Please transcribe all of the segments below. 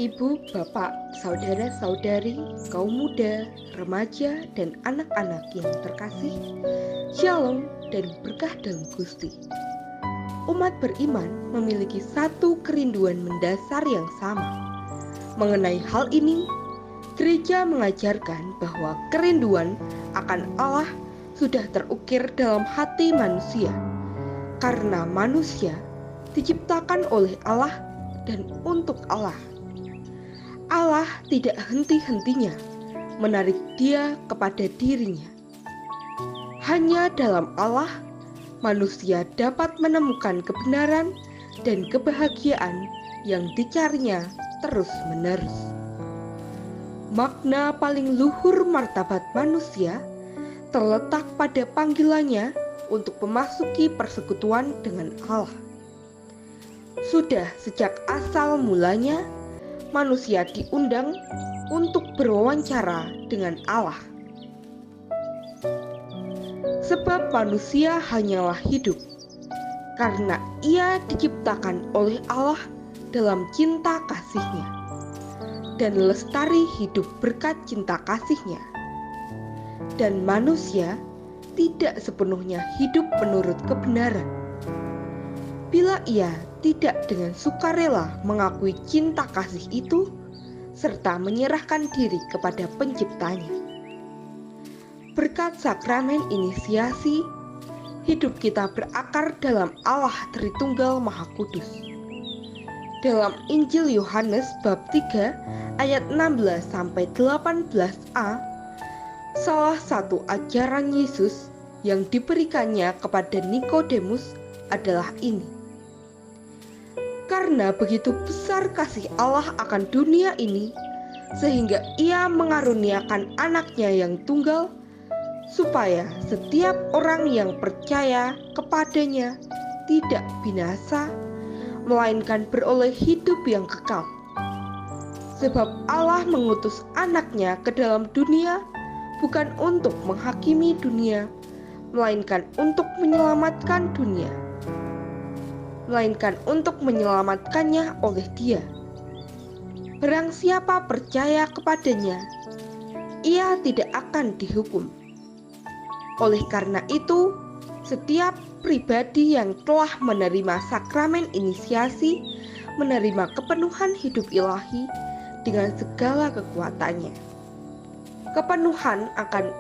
Ibu, bapak, saudara-saudari, kaum muda, remaja, dan anak-anak yang terkasih, Shalom dan berkah dalam Gusti. Umat beriman memiliki satu kerinduan mendasar yang sama. Mengenai hal ini, gereja mengajarkan bahwa kerinduan akan Allah sudah terukir dalam hati manusia, karena manusia diciptakan oleh Allah dan untuk Allah. Allah tidak henti-hentinya menarik dia kepada dirinya. Hanya dalam Allah, manusia dapat menemukan kebenaran dan kebahagiaan yang dicarinya terus-menerus. Makna paling luhur martabat manusia terletak pada panggilannya untuk memasuki persekutuan dengan Allah. Sudah sejak asal mulanya, manusia diundang untuk berwawancara dengan Allah. Sebab manusia hanyalah hidup karena ia diciptakan oleh Allah dalam cinta kasih-Nya dan lestari hidup berkat cinta kasih-Nya. Dan manusia tidak sepenuhnya hidup menurut kebenaran bila ia tidak dengan sukarela mengakui cinta kasih itu serta menyerahkan diri kepada penciptanya. Berkat sakramen inisiasi, hidup kita berakar dalam Allah Tritunggal Maha Kudus. Dalam Injil Yohanes bab 3 ayat 16-18a, salah satu ajaran Yesus yang diberikannya kepada Nikodemus adalah ini. Karena begitu besar kasih Allah akan dunia ini, sehingga ia mengaruniakan anaknya yang tunggal, supaya setiap orang yang percaya kepadanya tidak binasa, melainkan beroleh hidup yang kekal. Sebab Allah mengutus anaknya ke dalam dunia, bukan untuk menghakimi dunia, melainkan untuk menyelamatkan dunia. Melainkan untuk menyelamatkannya oleh Dia. Barang siapa percaya kepadanya, ia tidak akan dihukum. Oleh karena itu, setiap pribadi yang telah menerima sakramen inisiasi menerima kepenuhan hidup ilahi dengan segala kekuatannya. Kepenuhan akan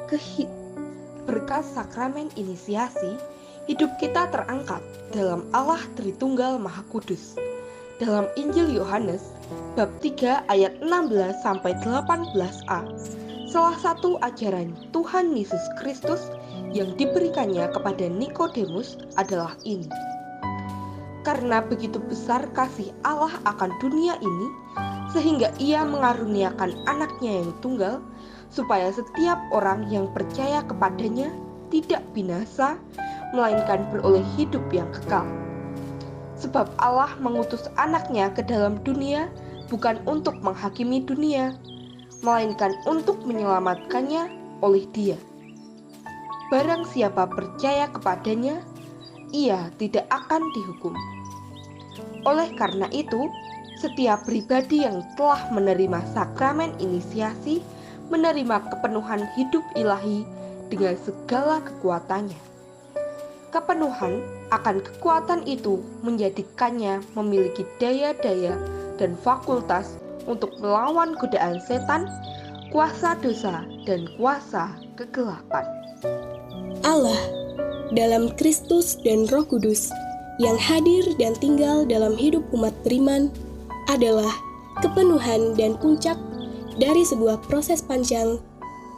berkat sakramen inisiasi, hidup kita terangkat dalam Allah Tritunggal Maha Kudus. Dalam Injil Yohanes bab 3 ayat 16-18a, salah satu ajaran Tuhan Yesus Kristus yang diberikannya kepada Nikodemus adalah ini. Karena begitu besar kasih Allah akan dunia ini, sehingga ia mengaruniakan anaknya yang tunggal, supaya setiap orang yang percaya kepadanya tidak binasa, melainkan beroleh hidup yang kekal. Sebab Allah mengutus anaknya ke dalam dunia bukan untuk menghakimi dunia, melainkan untuk menyelamatkannya oleh Dia. Barang siapa percaya kepadanya, ia tidak akan dihukum. Oleh karena itu, setiap pribadi yang telah menerima sakramen inisiasi menerima kepenuhan hidup ilahi dengan segala kekuatannya. Kepenuhan akan kekuatan itu menjadikannya memiliki daya-daya dan fakultas untuk melawan godaan setan, kuasa dosa, dan kuasa kegelapan. Allah dalam Kristus dan Roh Kudus yang hadir dan tinggal dalam hidup umat beriman adalah kepenuhan dan puncak dari sebuah proses panjang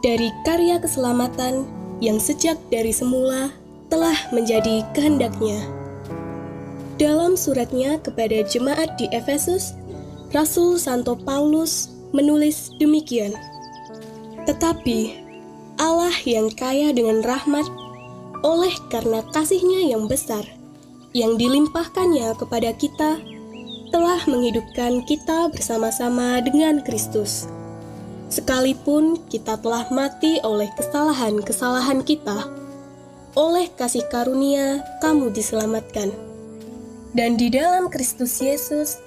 dari karya keselamatan yang sejak dari semula telah menjadi kehendak-Nya. Dalam suratnya kepada jemaat di Efesus, Rasul Santo Paulus menulis demikian. Tetapi Allah yang kaya dengan rahmat, oleh karena kasih-Nya yang besar, yang dilimpahkannya kepada kita, telah menghidupkan kita bersama-sama dengan Kristus. Sekalipun kita telah mati oleh kesalahan-kesalahan kita, oleh kasih karunia kamu diselamatkan. Dan di dalam Kristus Yesus,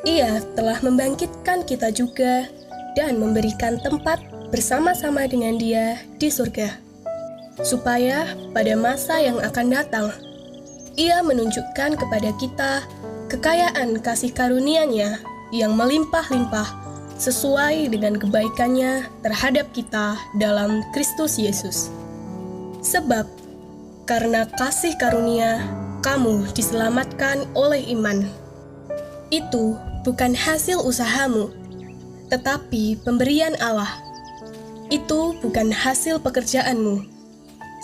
Ia telah membangkitkan kita juga dan memberikan tempat bersama-sama dengan Dia di surga, supaya pada masa yang akan datang, Ia menunjukkan kepada kita kekayaan kasih karunia-Nya yang melimpah-limpah sesuai dengan kebaikan-Nya terhadap kita dalam Kristus Yesus. Sebab, karena kasih karunia, kamu diselamatkan oleh iman. Itu bukan hasil usahamu, tetapi pemberian Allah. Itu bukan hasil pekerjaanmu.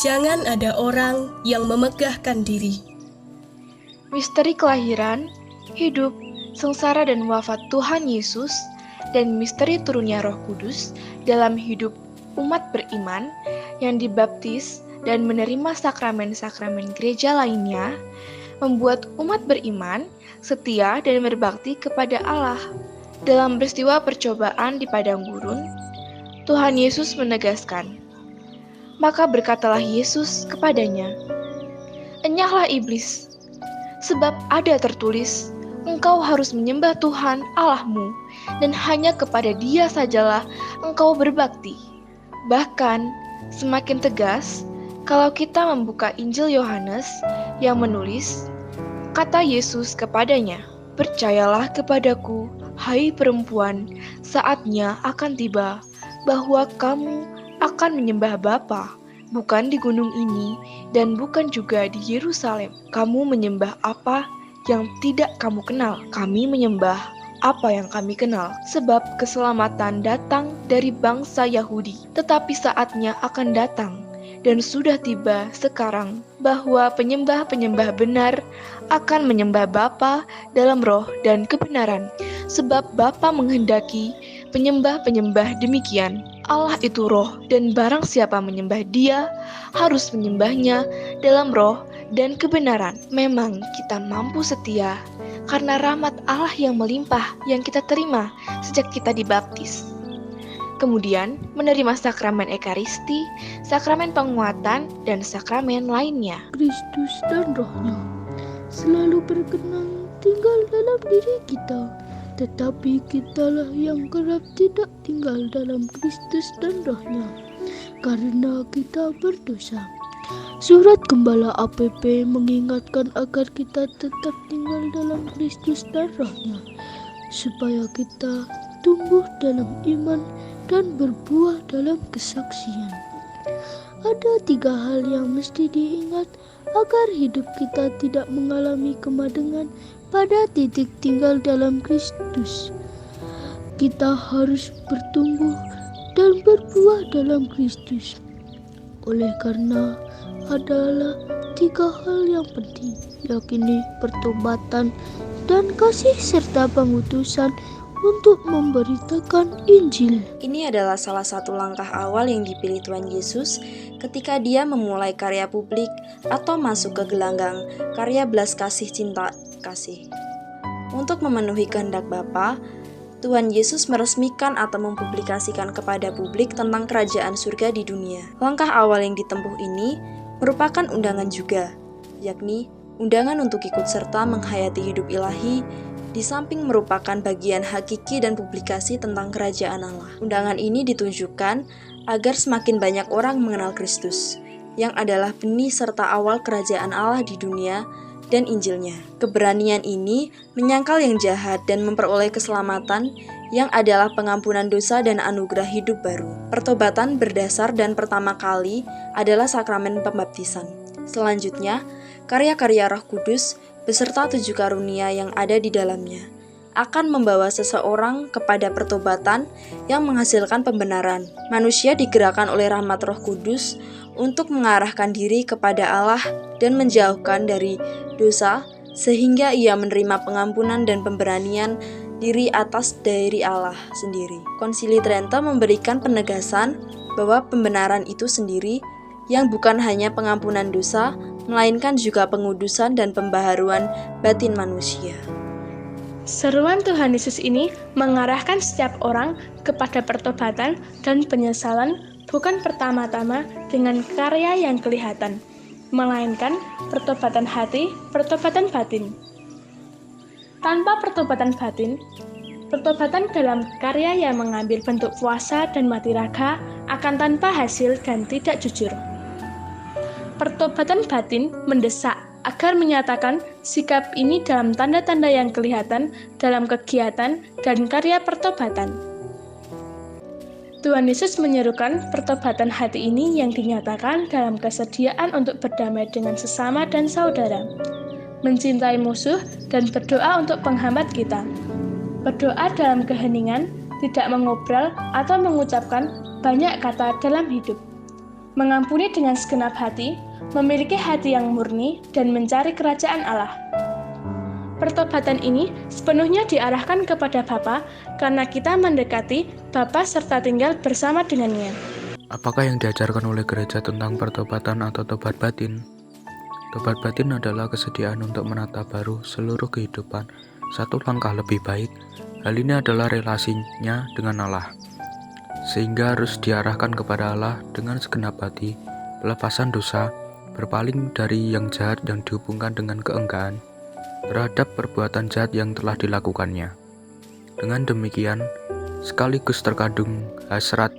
Jangan ada orang yang memegahkan diri. Misteri kelahiran, hidup, sengsara dan wafat Tuhan Yesus, dan misteri turunnya Roh Kudus dalam hidup umat beriman yang dibaptis dan menerima sakramen-sakramen gereja lainnya, membuat umat beriman setia dan berbakti kepada Allah. Dalam peristiwa percobaan di padang gurun, Tuhan Yesus menegaskan, maka berkatalah Yesus kepadanya, "Enyahlah iblis, sebab ada tertulis, engkau harus menyembah Tuhan Allahmu, dan hanya kepada Dia sajalah engkau berbakti." Bahkan, semakin tegas, kalau kita membuka Injil Yohanes yang menulis, kata Yesus kepadanya, "Percayalah kepadaku, hai perempuan, saatnya akan tiba, bahwa kamu akan menyembah Bapa, bukan di gunung ini, dan bukan juga di Yerusalem. Kamu menyembah apa yang tidak kamu kenal. Kami menyembah apa yang kami kenal, sebab keselamatan datang dari bangsa Yahudi. Tetapi saatnya akan datang, dan sudah tiba sekarang, bahwa penyembah-penyembah benar akan menyembah Bapa dalam roh dan kebenaran, sebab Bapa menghendaki penyembah-penyembah demikian. Allah itu roh, dan barang siapa menyembah Dia, harus menyembahnya dalam roh dan kebenaran. Memang kita mampu setia, karena rahmat Allah yang melimpah yang kita terima sejak kita dibaptis. Kemudian menerima sakramen Ekaristi, sakramen penguatan, dan sakramen lainnya. Kristus dan Roh-Nya selalu berkenan tinggal dalam diri kita, tetapi kitalah yang kerap tidak tinggal dalam Kristus dan Roh-Nya, karena kita berdosa. Surat Gembala APP mengingatkan agar kita tetap tinggal dalam Kristus dan Roh-Nya, supaya kita tumbuh dalam iman dan berbuah dalam kesaksian. Ada 3 hal yang mesti diingat agar hidup kita tidak mengalami kemadengan pada titik tinggal dalam Kristus. Kita harus bertumbuh dan berbuah dalam Kristus. Oleh karena adalah 3 hal yang penting, yakni pertobatan dan kasih serta pengutusan untuk memberitakan Injil. Ini adalah salah satu langkah awal yang dipilih Tuhan Yesus ketika Dia memulai karya publik atau masuk ke gelanggang karya belas kasih cinta kasih. Untuk memenuhi kehendak Bapa, Tuhan Yesus meresmikan atau mempublikasikan kepada publik tentang kerajaan surga di dunia. Langkah awal yang ditempuh ini merupakan undangan juga, yakni undangan untuk ikut serta menghayati hidup ilahi, di samping merupakan bagian hakiki dan publikasi tentang kerajaan Allah. Undangan ini ditunjukkan agar semakin banyak orang mengenal Kristus, yang adalah benih serta awal kerajaan Allah di dunia dan Injilnya. Keberanian ini menyangkal yang jahat dan memperoleh keselamatan yang adalah pengampunan dosa dan anugerah hidup baru. Pertobatan berdasar dan pertama kali adalah sakramen pembaptisan. Selanjutnya, karya-karya Roh Kudus beserta 7 karunia yang ada di dalamnya akan membawa seseorang kepada pertobatan yang menghasilkan pembenaran. Manusia digerakkan oleh rahmat Roh Kudus untuk mengarahkan diri kepada Allah dan menjauhkan dari dosa, sehingga ia menerima pengampunan dan pemberanian diri atas dari Allah sendiri. Konsili Trento memberikan penegasan bahwa pembenaran itu sendiri yang bukan hanya pengampunan dosa, melainkan juga pengudusan dan pembaharuan batin manusia. Seruan Tuhan Yesus ini mengarahkan setiap orang kepada pertobatan dan penyesalan, bukan pertama-tama dengan karya yang kelihatan, melainkan pertobatan hati, pertobatan batin. Tanpa pertobatan batin, pertobatan dalam karya yang mengambil bentuk puasa dan mati raga akan tanpa hasil dan tidak jujur. Pertobatan batin mendesak agar menyatakan sikap ini dalam tanda-tanda yang kelihatan dalam kegiatan dan karya pertobatan. Tuhan Yesus menyerukan pertobatan hati ini yang dinyatakan dalam kesediaan untuk berdamai dengan sesama dan saudara, mencintai musuh, dan berdoa untuk penghambat kita. Berdoa dalam keheningan, tidak mengobrol atau mengucapkan banyak kata dalam hidup. Mengampuni dengan segenap hati, memiliki hati yang murni, dan mencari kerajaan Allah. Pertobatan ini sepenuhnya diarahkan kepada Bapa karena kita mendekati Bapa serta tinggal bersama dengannya. Apakah yang diajarkan oleh gereja tentang pertobatan atau tobat batin? Tobat batin adalah kesediaan untuk menata baru seluruh kehidupan satu langkah lebih baik. Hal ini adalah relasinya dengan Allah, sehingga harus diarahkan kepada Allah dengan segenap hati, pelepasan dosa, berpaling dari yang jahat yang dihubungkan dengan keenggaan terhadap perbuatan jahat yang telah dilakukannya. Dengan demikian, sekaligus terkandung hasrat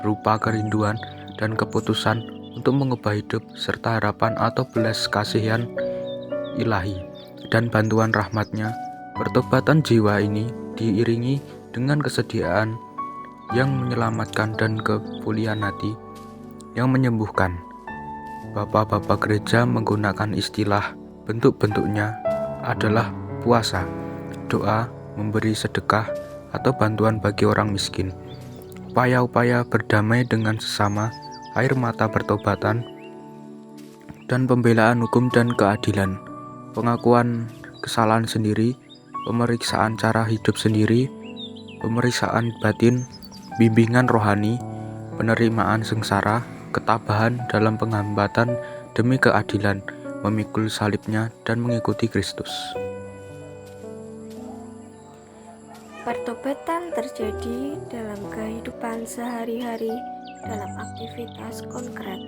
berupa kerinduan dan keputusan untuk mengubah hidup serta harapan atau belas kasihan ilahi dan bantuan rahmatnya. Pertobatan jiwa ini diiringi dengan kesediaan yang menyelamatkan dan kepulihan hati yang menyembuhkan. Bapak-bapak gereja menggunakan istilah bentuk-bentuknya adalah puasa, doa, memberi sedekah, atau bantuan bagi orang miskin, upaya-upaya berdamai dengan sesama, air mata pertobatan, dan pembelaan hukum dan keadilan, pengakuan kesalahan sendiri, pemeriksaan cara hidup sendiri, pemeriksaan batin, bimbingan rohani, penerimaan sengsara, ketabahan dalam penghambatan demi keadilan, memikul salibnya dan mengikuti Kristus. Pertobatan terjadi dalam kehidupan sehari-hari dalam aktivitas konkret.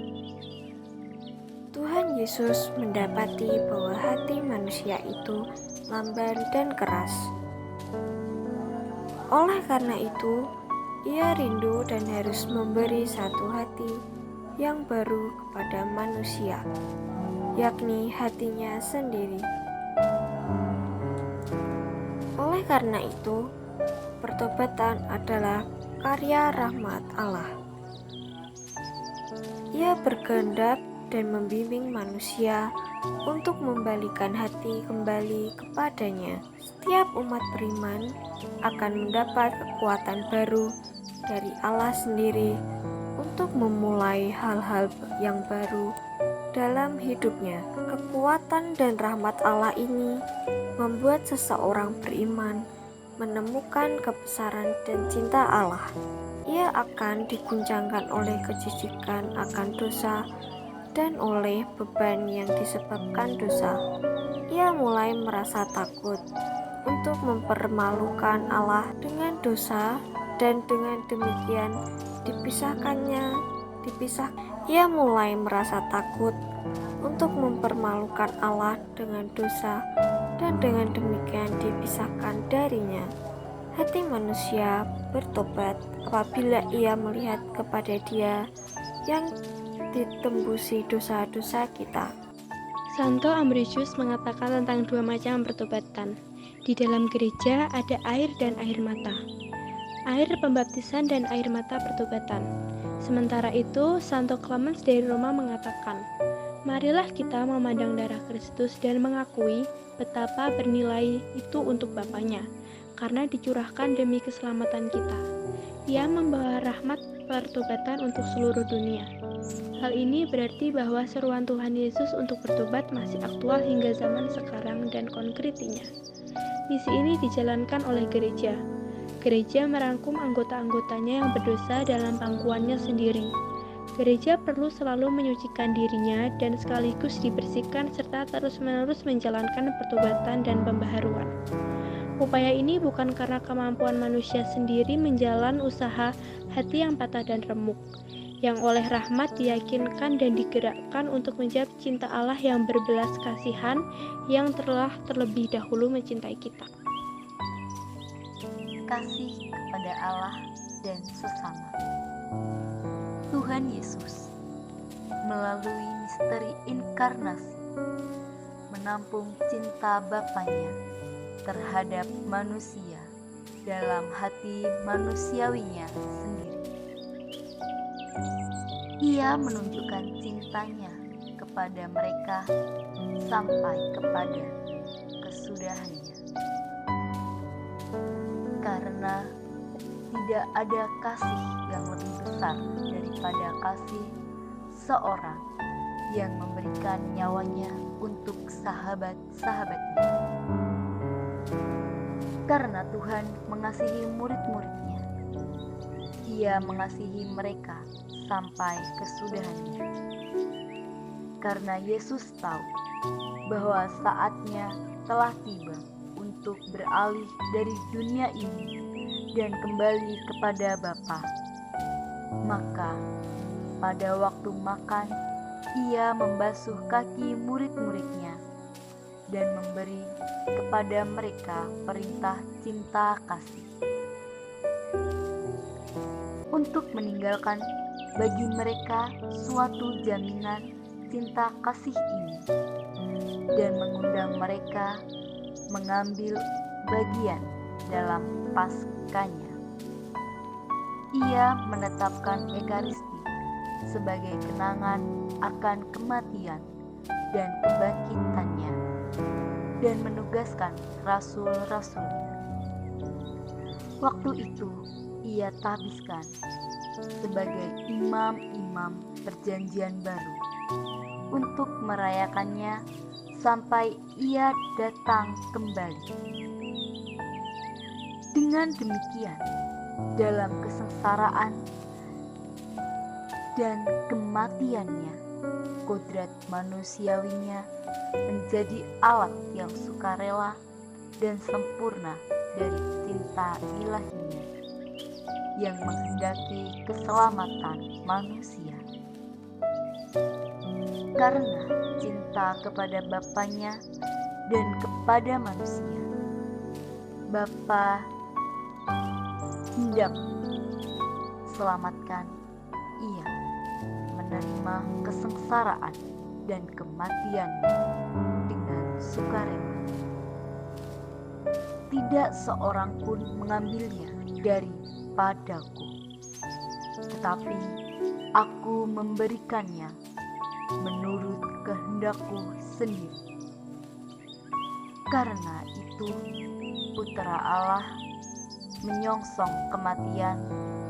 Tuhan Yesus mendapati bahwa hati manusia itu lamban dan keras. Oleh karena itu, Ia rindu dan harus memberi satu hati yang baru kepada manusia, yakni hatinya sendiri. Oleh karena itu, pertobatan adalah karya rahmat Allah. Ia berkehendak dan membimbing manusia untuk membalikan hati kembali kepadanya. Setiap umat beriman akan mendapat kekuatan baru dari Allah sendiri untuk memulai hal-hal yang baru dalam hidupnya. Kekuatan dan rahmat Allah ini membuat seseorang beriman menemukan kebesaran dan cinta Allah. Ia akan diguncangkan oleh kejijikan akan dosa dan oleh beban yang disebabkan dosa. Ia mulai merasa takut untuk mempermalukan Allah dengan dosa, dan dengan demikian ia mulai merasa takut untuk mempermalukan Allah dengan dosa, dan dengan demikian dipisahkan darinya. Hati manusia bertobat apabila ia melihat kepada Dia yang ditembusi dosa-dosa kita. Santo Ambrosius mengatakan tentang dua macam pertobatan. Di dalam gereja ada air dan air mata. Air pembaptisan dan air mata pertobatan. Sementara itu, Santo Clemens dari Roma mengatakan, marilah kita memandang darah Kristus dan mengakui betapa bernilai itu untuk Bapaknya, karena dicurahkan demi keselamatan kita. Ia membawa rahmat pertobatan untuk seluruh dunia. Hal ini berarti bahwa seruan Tuhan Yesus untuk bertobat masih aktual hingga zaman sekarang dan konkretinya. Misi ini dijalankan oleh gereja. Gereja merangkum anggota-anggotanya yang berdosa dalam pangkuannya sendiri. Gereja perlu selalu menyucikan dirinya dan sekaligus dibersihkan serta terus-menerus menjalankan pertobatan dan pembaharuan. Upaya ini bukan karena kemampuan manusia sendiri menjalan usaha hati yang patah dan remuk, yang oleh rahmat diyakinkan dan digerakkan untuk menjawab cinta Allah yang berbelas kasihan yang telah terlebih dahulu mencintai kita. Kasih kepada Allah dan sesama. Tuhan Yesus melalui misteri inkarnasi menampung cinta Bapanya terhadap manusia dalam hati manusiawinya sendiri. Ia menunjukkan cintanya kepada mereka sampai kepada kesudahannya. Karena tidak ada kasih yang lebih besar daripada kasih seorang yang memberikan nyawanya untuk sahabat-sahabatnya. Karena Tuhan mengasihi murid-muridnya, Ia mengasihi mereka sampai kesudahannya. Karena Yesus tahu bahwa saatnya telah tiba untuk beralih dari dunia ini dan kembali kepada Bapa. Maka pada waktu makan, Ia membasuh kaki murid-muridnya dan memberi kepada mereka perintah cinta kasih, untuk meninggalkan bagi mereka suatu jaminan cinta kasih ini, dan mengundang mereka mengambil bagian dalam Paskahnya. Ia menetapkan Ekaristi sebagai kenangan akan kematian dan kebangkitannya, dan menugaskan rasul-rasulnya. Waktu itu Ia tabiskan sebagai imam-imam perjanjian baru untuk merayakannya sampai Ia datang kembali. Dengan demikian, dalam kesengsaraan dan kematiannya, kodrat manusiawinya menjadi alat yang sukarela dan sempurna dari cinta ilahinya yang menghendaki keselamatan manusia. Karena cinta kepada Bapanya dan kepada manusia, Bapa hendak selamatkan Ia menerima kesengsaraan dan kematiannya dengan sukarela. Tidak seorang pun mengambilnya daripadaku, tetapi Aku memberikannya menurut kehendakku sendiri. Karena itu Putra Allah menyongsong kematian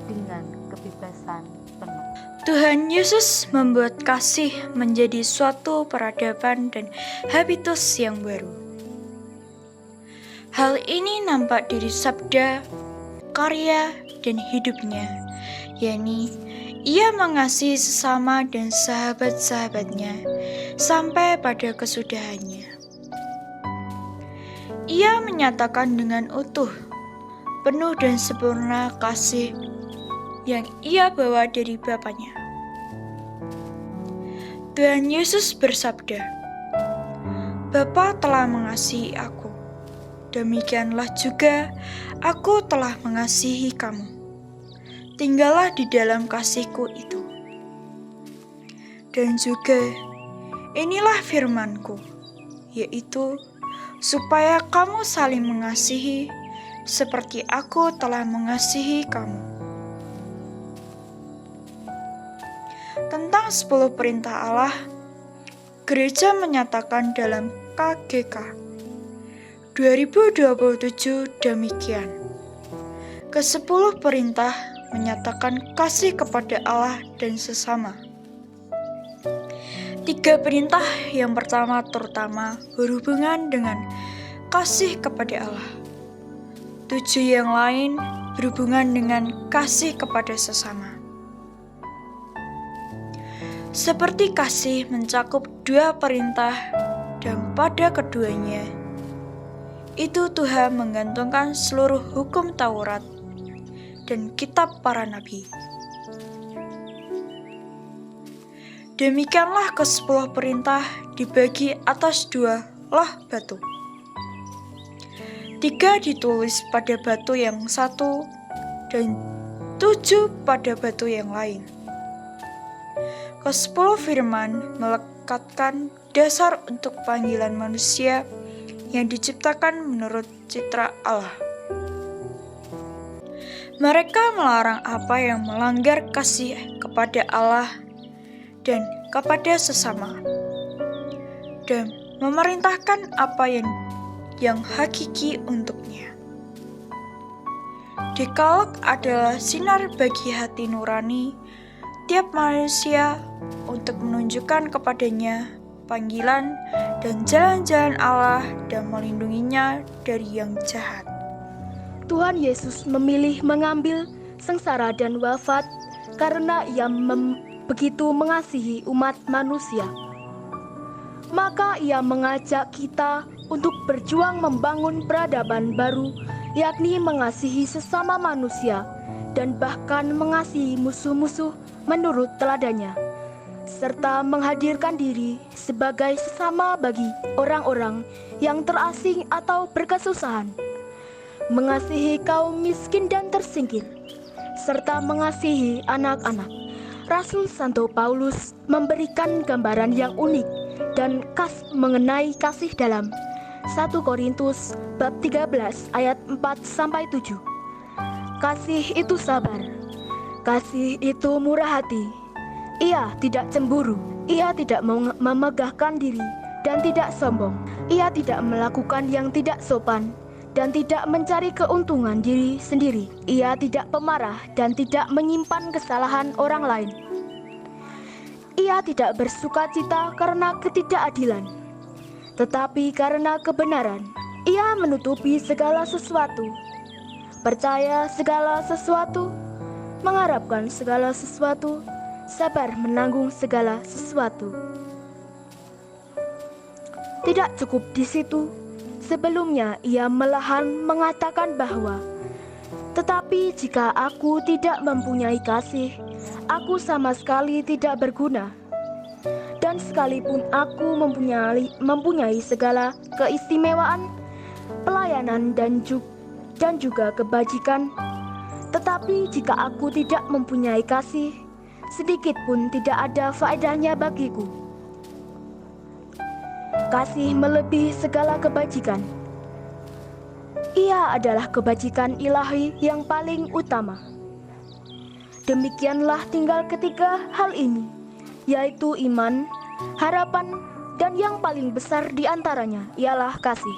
dengan kebebasan penuh. Tuhan Yesus membuat kasih menjadi suatu peradaban dan habitus yang baru. Hal ini nampak dari sabda, karya, dan hidupnya, yakni Ia mengasihi sesama dan sahabat-sahabatnya sampai pada kesudahannya. Ia menyatakan dengan utuh, penuh dan sempurna kasih yang Ia bawa dari Bapanya. Tuhan Yesus bersabda, Bapa telah mengasihi aku, demikianlah juga aku telah mengasihi kamu. Tinggallah di dalam kasih-Ku itu. Dan juga inilah firman-Ku, yaitu supaya kamu saling mengasihi seperti aku telah mengasihi kamu. Tentang 10 perintah Allah, gereja menyatakan dalam KGK 2027 demikian. Ke-10 perintah menyatakan kasih kepada Allah dan sesama. 3 perintah yang pertama terutama berhubungan dengan kasih kepada Allah. 7 yang lain berhubungan dengan kasih kepada sesama. Seperti kasih mencakup 2 perintah dan pada keduanya, itu Tuhan menggantungkan seluruh hukum Taurat dan kitab para nabi. Demikianlah ke-10 perintah dibagi atas 2 batu. 3 ditulis pada batu yang satu dan 7 pada batu yang lain. Ke-10 firman melekatkan dasar untuk panggilan manusia yang diciptakan menurut citra Allah. Mereka melarang apa yang melanggar kasih kepada Allah dan kepada sesama, dan memerintahkan apa yang hakiki untuknya. Dekalog adalah sinar bagi hati nurani tiap manusia untuk menunjukkan kepadanya panggilan dan jalan-jalan Allah dan melindunginya dari yang jahat. Tuhan Yesus memilih mengambil sengsara dan wafat karena Ia begitu mengasihi umat manusia. Maka Ia mengajak kita untuk berjuang membangun peradaban baru, yakni mengasihi sesama manusia dan bahkan mengasihi musuh-musuh menurut teladannya, serta menghadirkan diri sebagai sesama bagi orang-orang yang terasing atau berkesusahan, mengasihi kaum miskin dan tersingkir, serta mengasihi anak-anak. Rasul Santo Paulus memberikan gambaran yang unik dan khas mengenai kasih dalam 1 Korintus bab 13 ayat 4-7. Kasih itu sabar, kasih itu murah hati, ia tidak cemburu, ia tidak memegahkan diri dan tidak sombong, ia tidak melakukan yang tidak sopan dan tidak mencari keuntungan diri sendiri. Ia tidak pemarah dan tidak menyimpan kesalahan orang lain. Ia tidak bersuka cita karena ketidakadilan, tetapi karena kebenaran. Ia menutupi segala sesuatu, percaya segala sesuatu, mengharapkan segala sesuatu, sabar menanggung segala sesuatu. Tidak cukup di situ. Sebelumnya ia malahan mengatakan bahwa, tetapi jika aku tidak mempunyai kasih, aku sama sekali tidak berguna. Dan sekalipun aku mempunyai segala keistimewaan, pelayanan dan juga kebajikan, tetapi jika aku tidak mempunyai kasih, sedikit pun tidak ada faedahnya bagiku. Kasih melebihi segala kebajikan. Ia adalah kebajikan ilahi yang paling utama. Demikianlah tinggal ketiga hal ini, yaitu iman, harapan, dan yang paling besar di antaranya ialah kasih.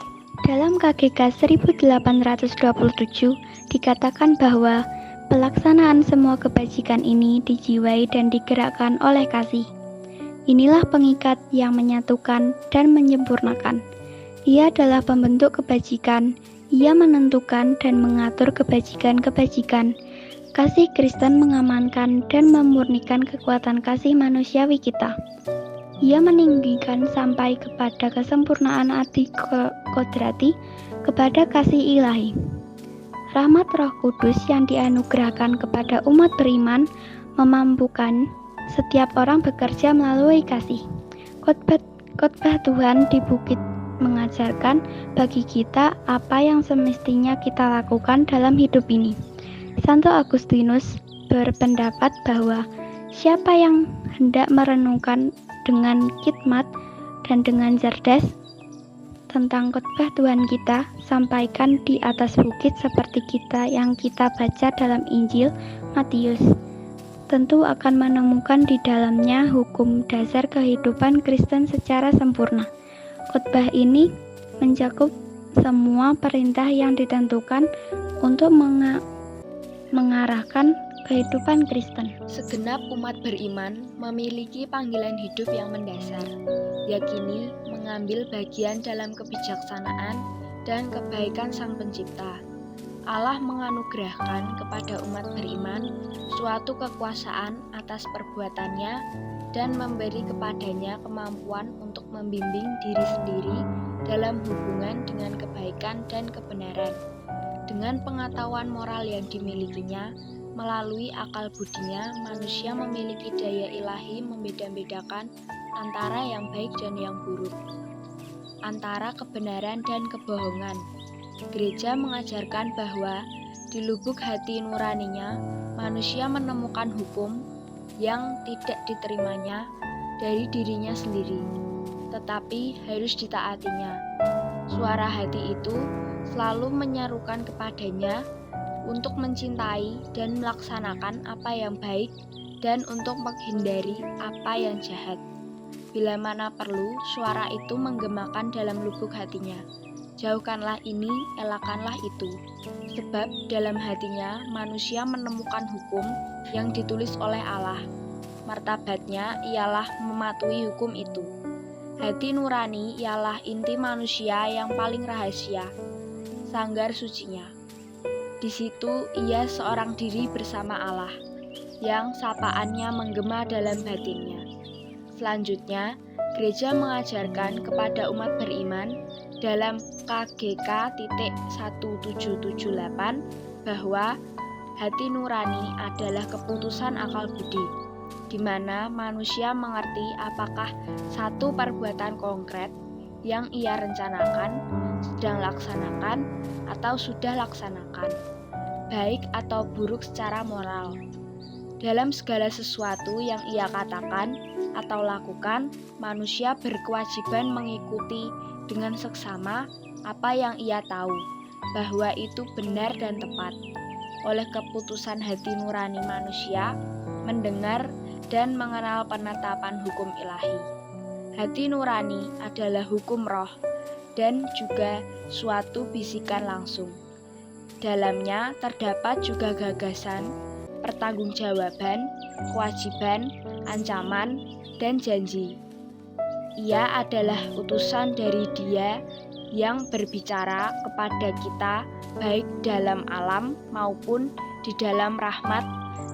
Dalam KGK 1827 dikatakan bahwa pelaksanaan semua kebajikan ini dijiwai dan digerakkan oleh kasih. Inilah pengikat yang menyatukan dan menyempurnakan. Ia adalah pembentuk kebajikan, ia menentukan dan mengatur kebajikan-kebajikan. Kasih Kristen mengamankan dan memurnikan kekuatan kasih manusiawi kita. Ia meninggikan sampai kepada kesempurnaan arti kodrati kepada kasih ilahi. Rahmat Roh Kudus yang dianugerahkan kepada umat beriman memampukan setiap orang bekerja melalui kasih. Khotbah Tuhan di bukit mengajarkan bagi kita apa yang semestinya kita lakukan dalam hidup ini. Santo Agustinus berpendapat bahwa siapa yang hendak merenungkan dengan khidmat dan dengan cerdas tentang khotbah Tuhan kita sampaikan di atas bukit seperti yang kita baca dalam Injil Matius, tentu akan menemukan di dalamnya hukum dasar kehidupan Kristen secara sempurna. Khotbah ini mencakup semua perintah yang ditentukan untuk mengarahkan kehidupan Kristen. Segenap umat beriman memiliki panggilan hidup yang mendasar, yakni mengambil bagian dalam kebijaksanaan dan kebaikan Sang Pencipta. Allah menganugerahkan kepada umat beriman suatu kekuasaan atas perbuatannya dan memberi kepadanya kemampuan untuk membimbing diri sendiri dalam hubungan dengan kebaikan dan kebenaran. Dengan pengetahuan moral yang dimilikinya, melalui akal budinya, manusia memiliki daya ilahi membeda-bedakan antara yang baik dan yang buruk, antara kebenaran dan kebohongan. Gereja mengajarkan bahwa di lubuk hati nuraninya, manusia menemukan hukum yang tidak diterimanya dari dirinya sendiri, tetapi harus ditaatinya. Suara hati itu selalu menyerukan kepadanya untuk mencintai dan melaksanakan apa yang baik dan untuk menghindari apa yang jahat. Bila mana perlu, suara itu menggemakan dalam lubuk hatinya. Jauhkanlah ini, elakanlah itu. Sebab dalam hatinya manusia menemukan hukum yang ditulis oleh Allah. Martabatnya ialah mematuhi hukum itu. Hati nurani ialah inti manusia yang paling rahasia, sanggar sucinya. Di situ ia seorang diri bersama Allah, yang sapaannya menggema dalam batinnya. Selanjutnya, gereja mengajarkan kepada umat beriman dalam KGK 1778 bahwa hati nurani adalah keputusan akal budi, di mana manusia mengerti apakah satu perbuatan konkret yang ia rencanakan, sedang laksanakan, atau sudah laksanakan, baik atau buruk secara moral. Dalam segala sesuatu yang ia katakan atau lakukan, manusia berkewajiban mengikuti dengan seksama apa yang ia tahu, bahwa itu benar dan tepat. Oleh keputusan hati nurani manusia, mendengar dan mengenal penetapan hukum ilahi. Hati nurani adalah hukum roh dan juga suatu bisikan langsung. Dalamnya terdapat juga gagasan, pertanggungjawaban, kewajiban, ancaman, dan janji. Ia adalah utusan dari Dia yang berbicara kepada kita baik dalam alam maupun di dalam rahmat,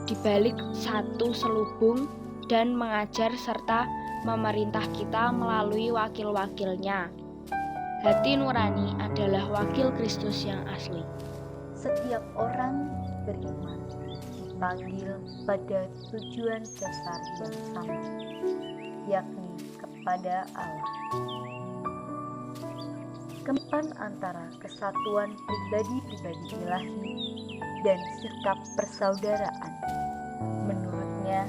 di balik satu selubung, dan mengajar serta memerintah kita melalui wakil-wakilnya. Hati nurani adalah wakil Kristus yang asli. Setiap orang beriman dipanggil pada tujuan dasar yang sama, yakni kepada Allah. Kempan antara kesatuan pribadi-pribadi ilahi dan sikap persaudaraan. Menurutnya,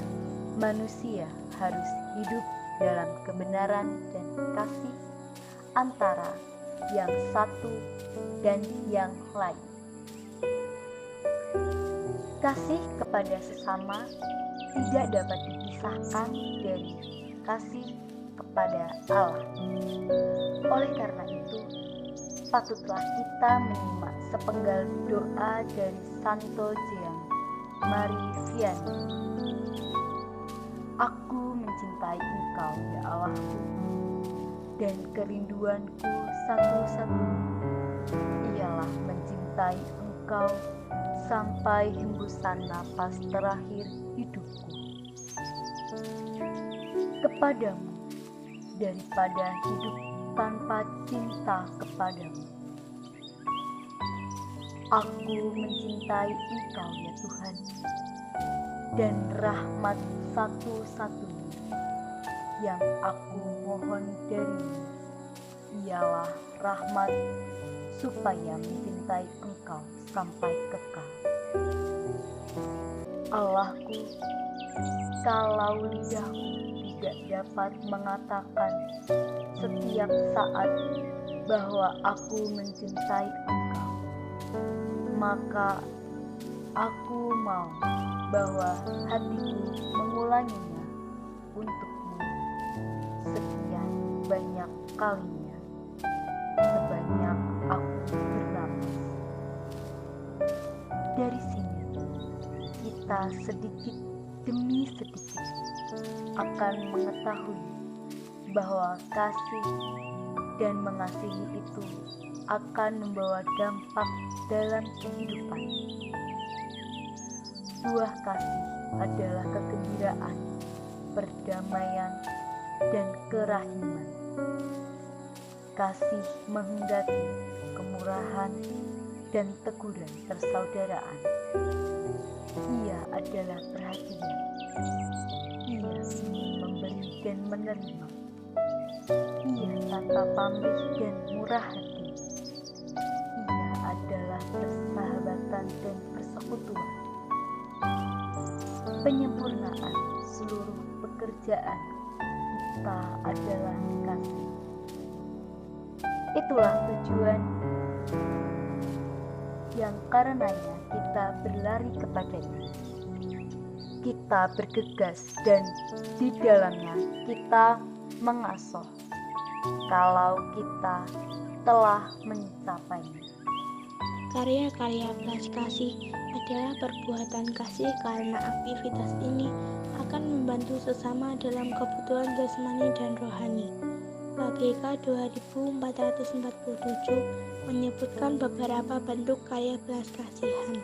manusia harus hidup dalam kebenaran dan kasih antara yang satu dan yang lain. Kasih kepada sesama tidak dapat dipisahkan dari kasih kepada Allah. Oleh karena itu, patutlah kita menyimak sepenggal doa dari Santo Jean Marie Vianney. Aku mencintai Engkau, ya Allahku, dan kerinduanku satu-satunya ialah mencintai Engkau sampai hembusan napas terakhir hidupku. Kepadamu, daripada hidup tanpa cinta kepadamu. Aku mencintai Engkau, ya Tuhan, dan rahmat satu-satunya yang aku mohon darimu ialah rahmat supaya mencintai Engkau sampai kekal. Allahku, kalau lidahku tidak dapat mengatakan setiap saat bahwa aku mencintai Engkau, maka aku mau bahwa hatiku mengulanginya untukmu sekian banyak kalinya, sebanyak aku bernapas. Dari sini, kita sedikit demi sedikit akan mengetahui bahwa kasih dan mengasihi itu akan membawa dampak dalam kehidupan. Buah kasih adalah kegembiraan, perdamaian, dan kerahiman. Kasih menghendaki kemurahan dan teguran persaudaraan. Ia adalah perhatian. Ia ingin memberi dan menerima. Ia tanpa pamrih dan murah hati. Ia adalah persahabatan dan persekutuan. Penyempurnaan seluruh pekerjaan kita adalah kasih. Itulah tujuan yang karenanya kita berlari kepadanya. Kita bergegas dan di dalamnya kita mengasuh kalau kita telah mencapainya. Karya-karya belas kasih adalah perbuatan kasih karena aktivitas ini akan membantu sesama dalam kebutuhan jasmani dan rohani. KGK 2447 menyebutkan beberapa bentuk karya belas kasihan,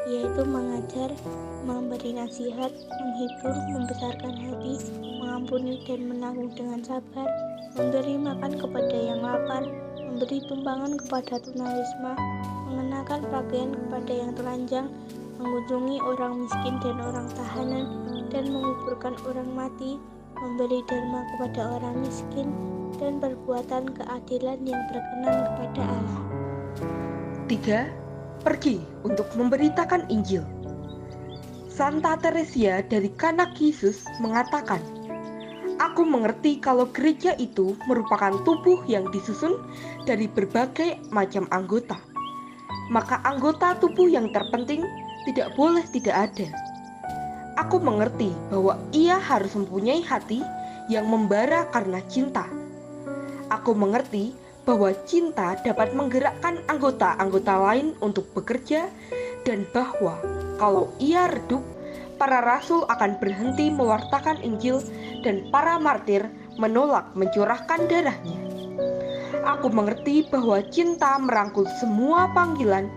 yaitu mengajar, memberi nasihat, menghibur, membesarkan hati, mengampuni dan menanggung dengan sabar, memberi makan kepada yang lapar, memberi tumpangan kepada tunawisma, mengenakan pakaian kepada yang telanjang, mengunjungi orang miskin dan orang tahanan, dan menguburkan orang mati, memberi dharma kepada orang miskin, dan perbuatan keadilan yang berkenan kepada Allah. 3. Pergi untuk memberitakan Injil. Santa Teresia dari Kanak Yesus mengatakan, "Aku mengerti kalau gereja itu merupakan tubuh yang disusun dari berbagai macam anggota. Maka anggota tubuh yang terpenting tidak boleh tidak ada. Aku mengerti bahwa ia harus mempunyai hati yang membara karena cinta. Aku mengerti bahwa cinta dapat menggerakkan anggota-anggota lain untuk bekerja dan bahwa kalau ia redup, para rasul akan berhenti mewartakan Injil dan para martir menolak mencurahkan darahnya. Aku mengerti bahwa cinta merangkul semua panggilan,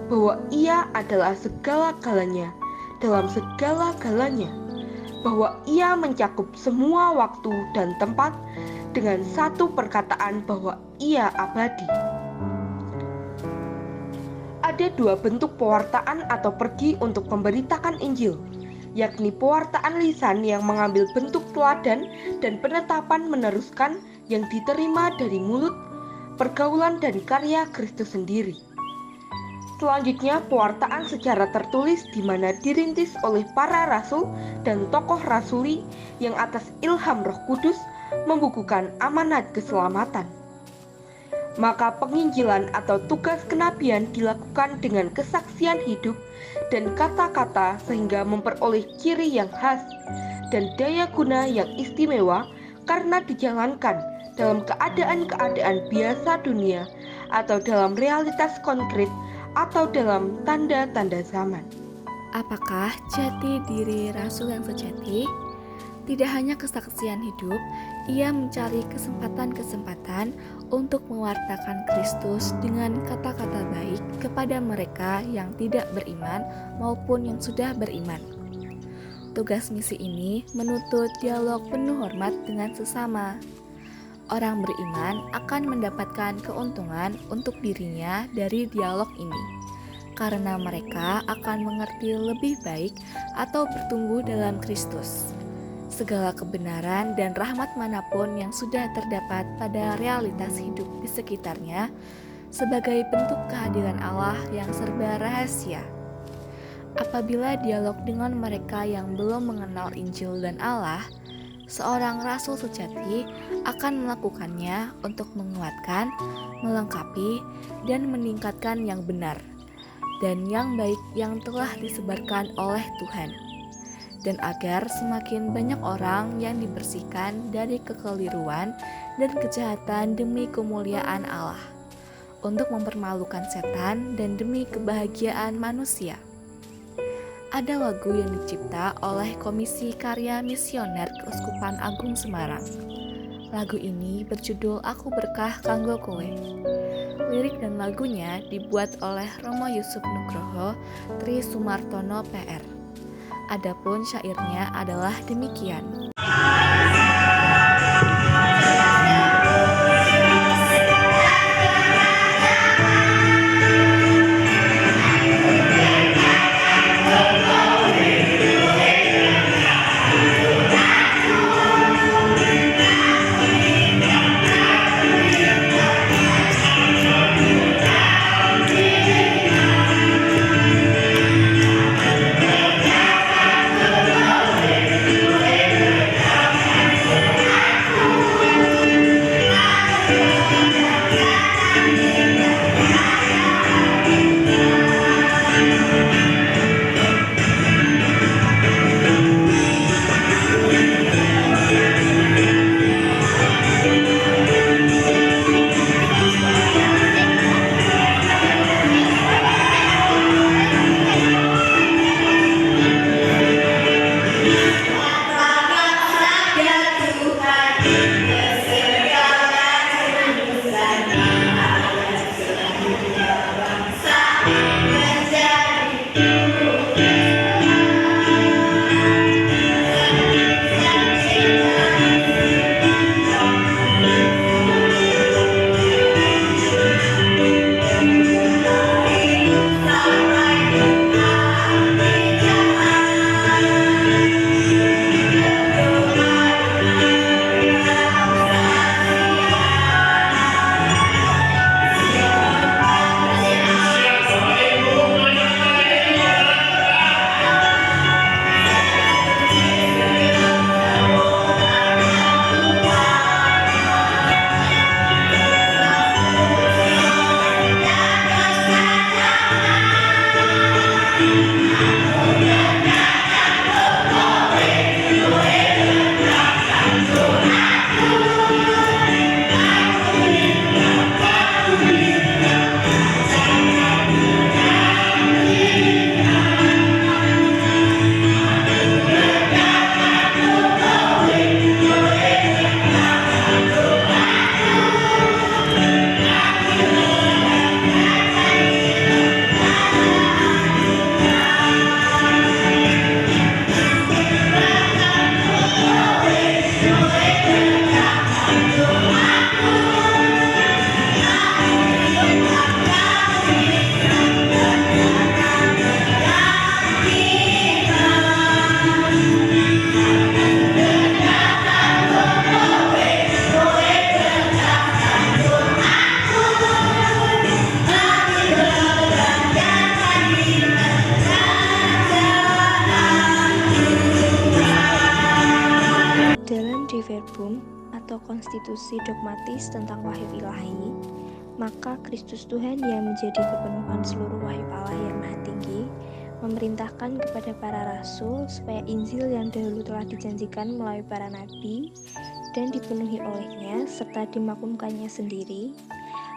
bahwa ia adalah segala-galanya dalam segala-galanya, bahwa ia mencakup semua waktu dan tempat dengan satu perkataan bahwa ia abadi." Ada dua bentuk pewartaan atau pergi untuk memberitakan Injil, yakni pewartaan lisan yang mengambil bentuk teladan dan penetapan meneruskan yang diterima dari mulut, pergaulan dan karya Kristus sendiri. Selanjutnya, pewartaan secara tertulis di mana dirintis oleh para rasul dan tokoh rasuli yang atas ilham Roh Kudus membukukan amanat keselamatan. Maka penginjilan atau tugas kenabian dilakukan dengan kesaksian hidup dan kata-kata sehingga memperoleh ciri yang khas dan daya guna yang istimewa karena dijalankan dalam keadaan-keadaan biasa dunia atau dalam realitas konkret atau dalam tanda-tanda zaman. Apakah jati diri rasul yang sejati? Tidak hanya kesaksian hidup, ia mencari kesempatan-kesempatan untuk mewartakan Kristus dengan kata-kata baik kepada mereka yang tidak beriman maupun yang sudah beriman. Tugas misi ini menuntut dialog penuh hormat dengan sesama. Orang beriman akan mendapatkan keuntungan untuk dirinya dari dialog ini, karena mereka akan mengerti lebih baik atau bertumbuh dalam Kristus. Segala kebenaran dan rahmat manapun yang sudah terdapat pada realitas hidup di sekitarnya sebagai bentuk kehadiran Allah yang serba rahasia. Apabila dialog dengan mereka yang belum mengenal Injil dan Allah, seorang rasul sejati akan melakukannya untuk menguatkan, melengkapi, dan meningkatkan yang benar dan yang baik yang telah disebarkan oleh Tuhan, dan agar semakin banyak orang yang dibersihkan dari kekeliruan dan kejahatan demi kemuliaan Allah, untuk mempermalukan setan dan demi kebahagiaan manusia. Ada lagu yang dicipta oleh Komisi Karya Misioner Keuskupan Agung Semarang. Lagu ini berjudul Aku Berkah Kanggo Kowe. Lirik dan lagunya dibuat oleh Romo Yusuf Nugroho Tri Sumartono PR. Adapun syairnya adalah demikian. atau konstitusi dogmatis tentang wahyu ilahi, maka Kristus Tuhan yang menjadi kepenuhan seluruh wahyu Allah yang maha tinggi memerintahkan kepada para rasul supaya Injil yang dahulu telah dijanjikan melalui para nabi dan dipenuhi olehnya serta dimaklumkannya sendiri,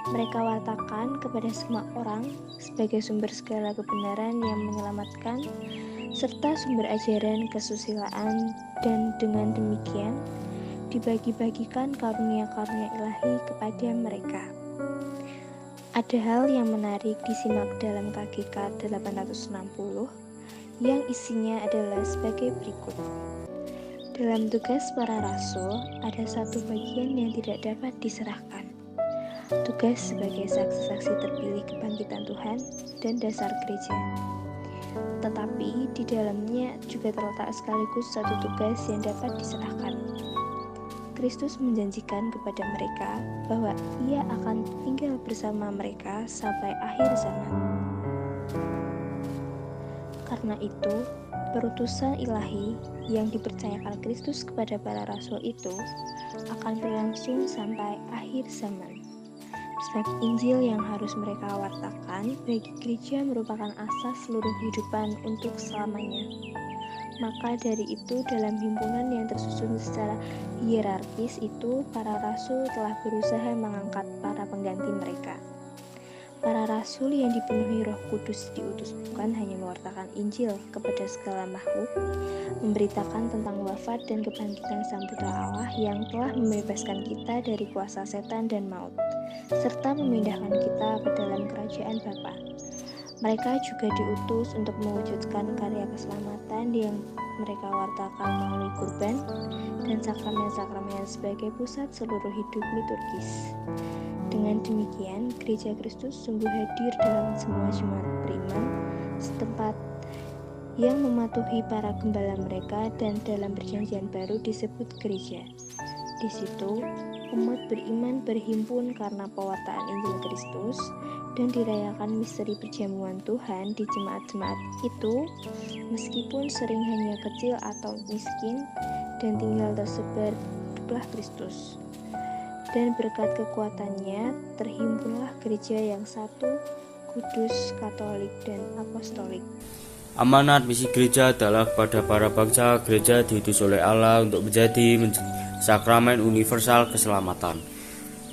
mereka wartakan kepada semua orang sebagai sumber segala kebenaran yang menyelamatkan serta sumber ajaran kesusilaan, dan dengan demikian dibagi-bagikan karunia-karunia ilahi kepada mereka. Ada hal yang menarik disimak dalam KGK 860 yang isinya adalah sebagai berikut. Dalam tugas para rasul, ada satu bagian yang tidak dapat diserahkan. Tugas sebagai saksi-saksi terpilih kebangkitan Tuhan dan dasar gereja. Tetapi di dalamnya juga terletak sekaligus satu tugas yang dapat diserahkan. Kristus menjanjikan kepada mereka bahwa Ia akan tinggal bersama mereka sampai akhir zaman. Karena itu, perutusan ilahi yang dipercayakan Kristus kepada para rasul itu akan berlangsung sampai akhir zaman. Sebab Injil yang harus mereka wartakan bagi gereja merupakan asas seluruh kehidupan untuk selamanya. Maka dari itu dalam himpunan yang tersusun secara hierarkis itu, para rasul telah berusaha mengangkat para pengganti mereka. Para rasul yang dipenuhi Roh Kudus diutus bukan hanya mewartakan Injil kepada segala makhluk, memberitakan tentang wafat dan kebangkitan Sang Putra Allah yang telah membebaskan kita dari kuasa setan dan maut, serta memindahkan kita ke dalam kerajaan Bapa. Mereka juga diutus untuk mewujudkan karya keselamatan yang mereka wartakan melalui kurban dan sakramen-sakramen sebagai pusat seluruh hidup liturgis. Dengan demikian, Gereja Kristus sungguh hadir dalam semua jemaat beriman setempat yang mematuhi para gembala mereka dan dalam perjanjian baru disebut gereja. Di situ, umat beriman berhimpun karena pewartaan Injil Kristus dan dirayakan misteri perjamuan Tuhan di jemaat-jemaat itu, meskipun sering hanya kecil atau miskin dan tinggal tersebar di belah Kristus. Dan berkat kekuatannya terhimpunlah gereja yang satu, kudus, katolik, dan apostolik. Amanat misi gereja adalah kepada para bangsa. Gereja diutus oleh Allah untuk menjadi sakramen universal keselamatan.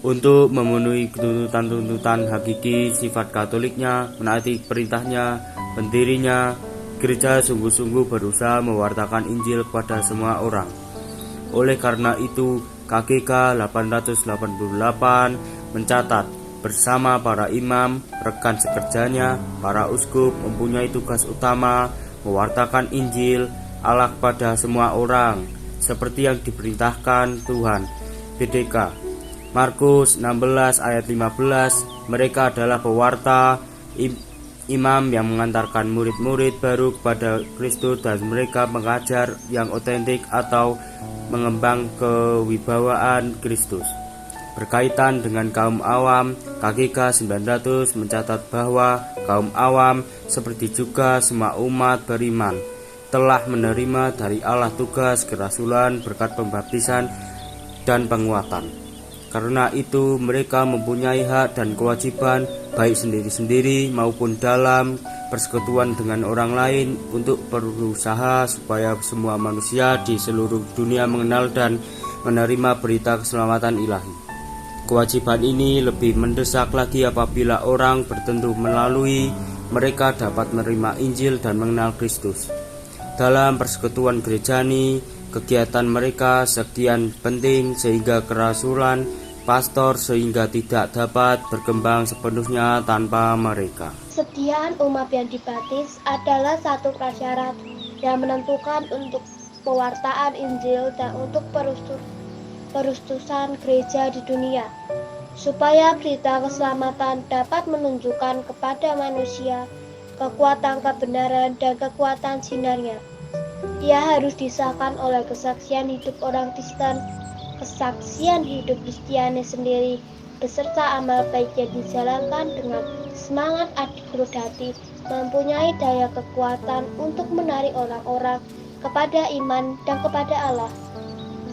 Untuk memenuhi tuntutan-tuntutan hakiki sifat katoliknya, menaati perintahnya, pendirinya, gereja sungguh-sungguh berusaha mewartakan Injil kepada semua orang. Oleh karena itu, KGK 888 mencatat bersama para imam, rekan sekerjanya, para uskup mempunyai tugas utama mewartakan Injil Allah kepada semua orang, seperti yang diperintahkan Tuhan. BDK Markus 16 ayat 15, mereka adalah pewarta, imam yang mengantarkan murid-murid baru kepada Kristus dan mereka mengajar yang otentik atau mengembang kewibawaan Kristus. Berkaitan dengan kaum awam, KGK 900 mencatat bahwa kaum awam seperti juga semua umat beriman telah menerima dari Allah tugas kerasulan berkat pembaptisan dan penguatan. Karena itu mereka mempunyai hak dan kewajiban baik sendiri-sendiri maupun dalam persekutuan dengan orang lain untuk berusaha supaya semua manusia di seluruh dunia mengenal dan menerima berita keselamatan ilahi. Kewajiban ini lebih mendesak lagi apabila orang bertentu melalui mereka dapat menerima Injil dan mengenal Kristus. Dalam persekutuan gerejani, kegiatan mereka sekian penting sehingga kerasulan pastor sehingga tidak dapat berkembang sepenuhnya tanpa mereka. Kesetiaan umat yang dibaptis adalah satu prasyarat yang menentukan untuk pewartaan Injil dan untuk perustusan gereja di dunia, supaya berita keselamatan dapat menunjukkan kepada manusia kekuatan kebenaran dan kekuatan sinarnya. Ia harus disahkan oleh kesaksian hidup orang Kristen, kesaksian hidup Kristiani sendiri, beserta amal baik yang dijalankan dengan semangat adik hati, mempunyai daya kekuatan untuk menarik orang-orang kepada iman dan kepada Allah.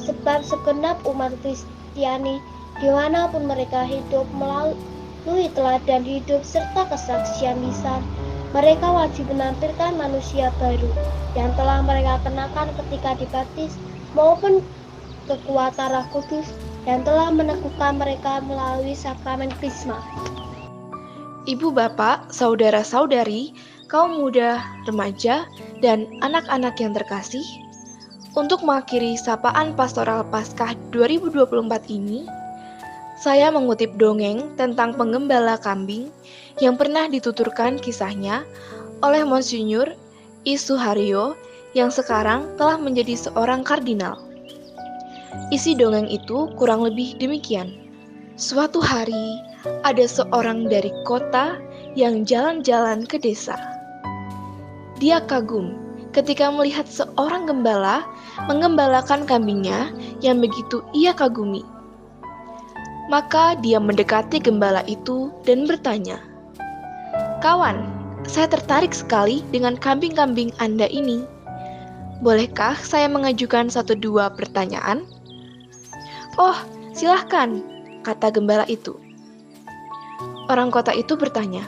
sebab segenap umat Kristiani dimanapun mereka hidup melalui teladan hidup serta kesaksian lisan, mereka wajib menampilkan manusia baru yang telah mereka kenakan ketika dibaptis maupun kekuatan Roh Kudus yang telah meneguhkan mereka melalui sakramen Krisma. Ibu bapak, saudara-saudari, kaum muda, remaja, dan anak-anak yang terkasih, untuk mengakhiri sapaan Pastoral Paskah 2024 ini, saya mengutip dongeng tentang penggembala kambing yang pernah dituturkan kisahnya oleh Monsinyur I. Suharyo yang sekarang telah menjadi seorang kardinal. Isi dongeng itu kurang lebih demikian. Suatu hari, ada seorang dari kota yang jalan-jalan ke desa. Dia kagum ketika melihat seorang gembala menggembalakan kambingnya yang begitu ia kagumi. Maka dia mendekati gembala itu dan bertanya, "Kawan, saya tertarik sekali dengan kambing-kambing Anda ini. Bolehkah saya mengajukan 1-2 pertanyaan?" "Oh, silahkan," kata gembala itu. Orang kota itu bertanya,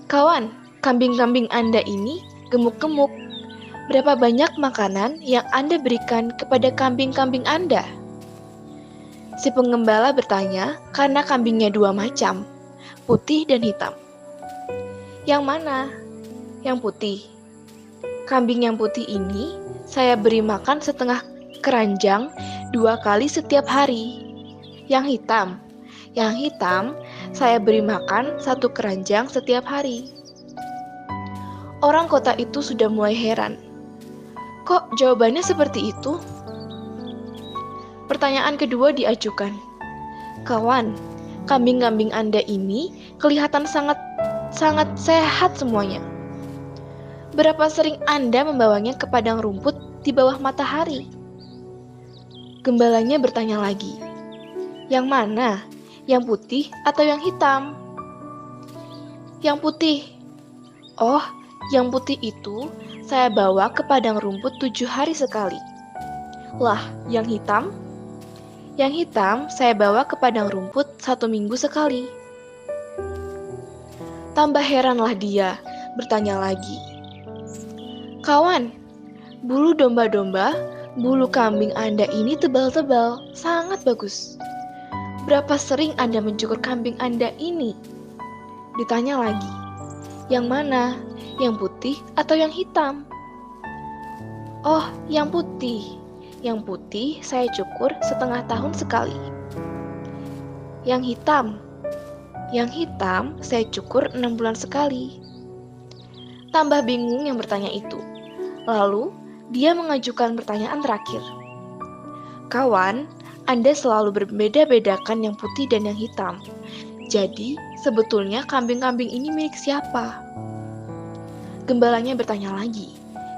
"Kawan, kambing-kambing Anda ini gemuk-gemuk. Berapa banyak makanan yang Anda berikan kepada kambing-kambing Anda?" Si penggembala bertanya karena kambingnya 2 macam, putih dan hitam. "Yang mana?" "Yang putih. Kambing yang putih ini saya beri makan setengah keranjang 2 kali setiap hari. Yang hitam saya beri makan 1 keranjang setiap hari." Orang kota itu sudah mulai heran. Kok jawabannya seperti itu? Pertanyaan kedua diajukan. "Kawan, kambing-kambing Anda ini kelihatan sangat sehat semuanya. Berapa sering Anda membawanya ke padang rumput di bawah matahari?" Gembalanya bertanya lagi, "Yang mana? Yang putih atau yang hitam?" "Yang putih." "Oh, yang putih itu saya bawa ke padang rumput 7 hari sekali." "Lah, yang hitam?" "Yang hitam saya bawa ke padang rumput 1 minggu sekali." Tambah heranlah dia, bertanya lagi, "Kawan, bulu domba-domba, bulu kambing Anda ini tebal-tebal, sangat bagus. Berapa sering Anda mencukur kambing Anda ini?" Ditanya lagi, "Yang mana? Yang putih atau yang hitam?" "Oh, yang putih. Yang putih saya cukur setengah tahun sekali." "Yang hitam?" "Yang hitam saya cukur 6 bulan sekali." Tambah bingung yang bertanya itu. Lalu, dia mengajukan pertanyaan terakhir. "Kawan, Anda selalu berbeda-bedakan yang putih dan yang hitam. Jadi, sebetulnya kambing-kambing ini milik siapa?" Gembalanya bertanya lagi,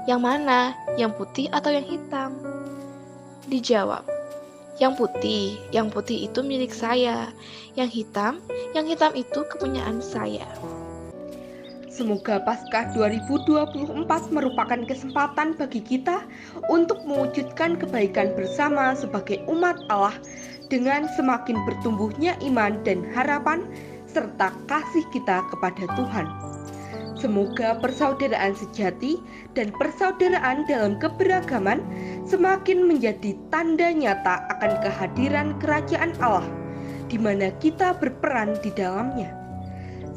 "Yang mana? Yang putih atau yang hitam?" Dijawab, "Yang putih. Yang putih itu milik saya. Yang hitam itu kepunyaan saya." Semoga Paskah 2024 merupakan kesempatan bagi kita untuk mewujudkan kebaikan bersama sebagai umat Allah dengan semakin bertumbuhnya iman dan harapan serta kasih kita kepada Tuhan. Semoga persaudaraan sejati dan persaudaraan dalam keberagaman semakin menjadi tanda nyata akan kehadiran kerajaan Allah, di mana kita berperan di dalamnya.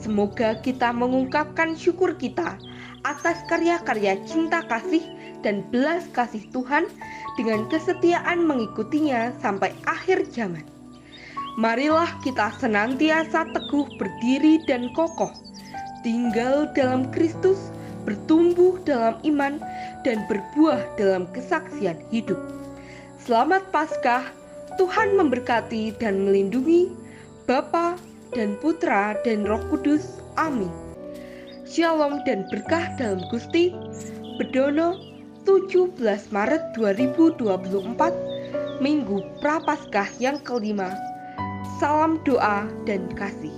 Semoga kita mengungkapkan syukur kita atas karya-karya cinta kasih dan belas kasih Tuhan dengan kesetiaan mengikutinya sampai akhir zaman. Marilah kita senantiasa teguh berdiri dan kokoh, tinggal dalam Kristus, bertumbuh dalam iman, dan berbuah dalam kesaksian hidup. Selamat Paskah, Tuhan memberkati dan melindungi, Bapa dan Putra dan Roh Kudus. Amin. Shalom dan berkah dalam Gusti. Bedono 17 Maret 2024, Minggu Prapaskah yang kelima. Salam doa dan kasih.